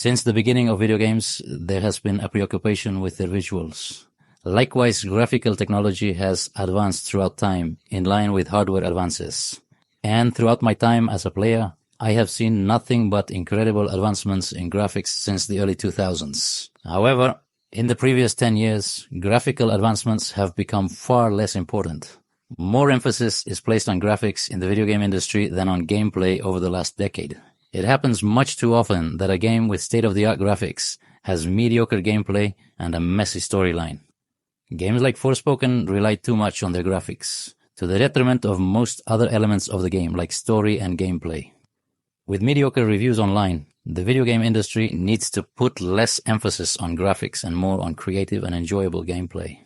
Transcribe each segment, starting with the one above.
Since the beginning of video games, there has been a preoccupation with their visuals. Likewise, graphical technology has advanced throughout time, in line with hardware advances. And throughout my time as a player, I have seen nothing but incredible advancements in graphics since the early 2000s. However, in the previous 10 years, graphical advancements have become far less important. More emphasis is placed on graphics in the video game industry than on gameplay over the last decade. It happens much too often that a game with state-of-the-art graphics has mediocre gameplay and a messy storyline. Games like Forspoken rely too much on their graphics, to the detriment of most other elements of the game like story and gameplay. With mediocre reviews online, the video game industry needs to put less emphasis on graphics and more on creative and enjoyable gameplay.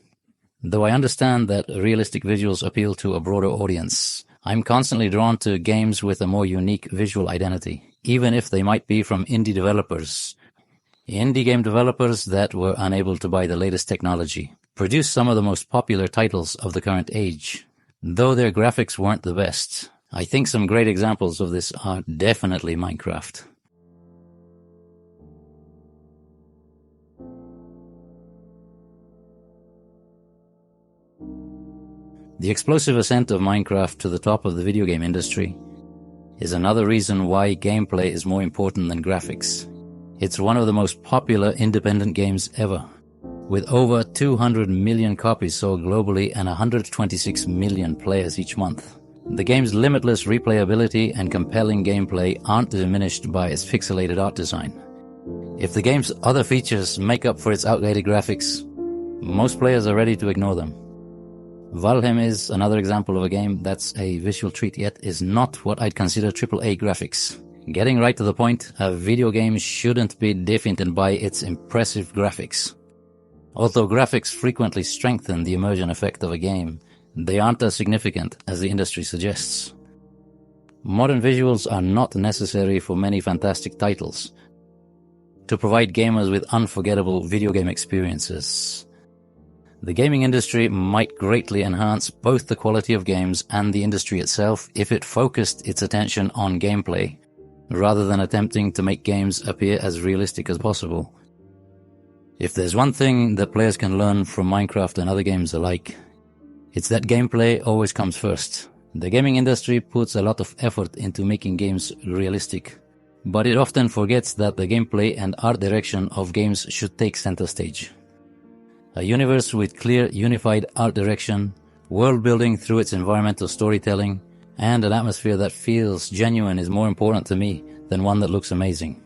Though I understand that realistic visuals appeal to a broader audience, I'm constantly drawn to games with a more unique visual identity, even if they might be from indie developers. Indie game developers that were unable to buy the latest technology produce some of the most popular titles of the current age, though their graphics weren't the best. I think some great examples of this are definitely Minecraft. The explosive ascent of Minecraft to the top of the video game industry is another reason why gameplay is more important than graphics. It's one of the most popular independent games ever, with over 200 million copies sold globally and 126 million players each month. The game's limitless replayability and compelling gameplay aren't diminished by its pixelated art design. If the game's other features make up for its outdated graphics, most players are ready to ignore them. Valheim is another example of a game that's a visual treat, yet is not what I'd consider AAA graphics. Getting right to the point, a video game shouldn't be defined by its impressive graphics. Although graphics frequently strengthen the immersion effect of a game, they aren't as significant as the industry suggests. Modern visuals are not necessary for many fantastic titles to provide gamers with unforgettable video game experiences. The gaming industry might greatly enhance both the quality of games and the industry itself if it focused its attention on gameplay, rather than attempting to make games appear as realistic as possible. If there's one thing that players can learn from Minecraft and other games alike, it's that gameplay always comes first. The gaming industry puts a lot of effort into making games realistic, but it often forgets that the gameplay and art direction of games should take center stage. A universe with clear, unified art direction, world building through its environmental storytelling, and an atmosphere that feels genuine is more important to me than one that looks amazing.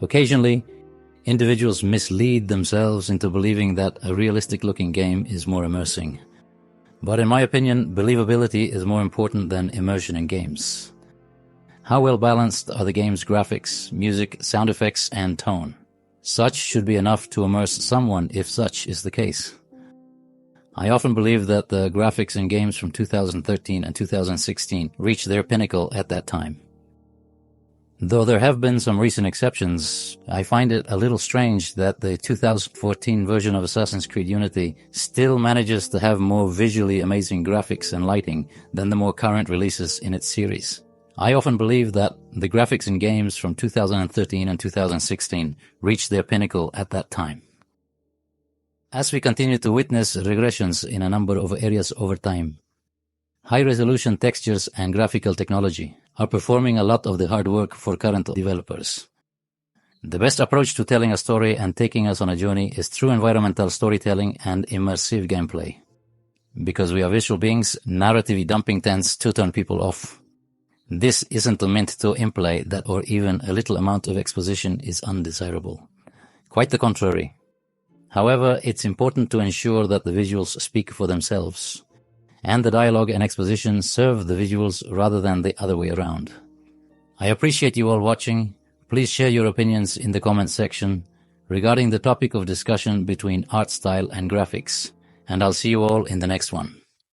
Occasionally, individuals mislead themselves into believing that a realistic-looking game is more immersing. But in my opinion, believability is more important than immersion in games. How well balanced are the game's graphics, music, sound effects, and tone? Such should be enough to immerse someone if such is the case. I often believe that the graphics in games from 2013 and 2016 reached their pinnacle at that time. Though there have been some recent exceptions, I find it a little strange that the 2014 version of Assassin's Creed Unity still manages to have more visually amazing graphics and lighting than the more current releases in its series. I often believe that the graphics in games from 2013 and 2016 reached their pinnacle at that time. As we continue to witness regressions in a number of areas over time, high-resolution textures and graphical technology are performing a lot of the hard work for current developers. The best approach to telling a story and taking us on a journey is through environmental storytelling and immersive gameplay. Because we are visual beings, narrative dumping tends to turn people off. This isn't meant to imply that or even a little amount of exposition is undesirable. Quite the contrary. However, it's important to ensure that the visuals speak for themselves, and the dialogue and exposition serve the visuals rather than the other way around. I appreciate you all watching. Please share your opinions in the comments section regarding the topic of discussion between art style and graphics, and I'll see you all in the next one.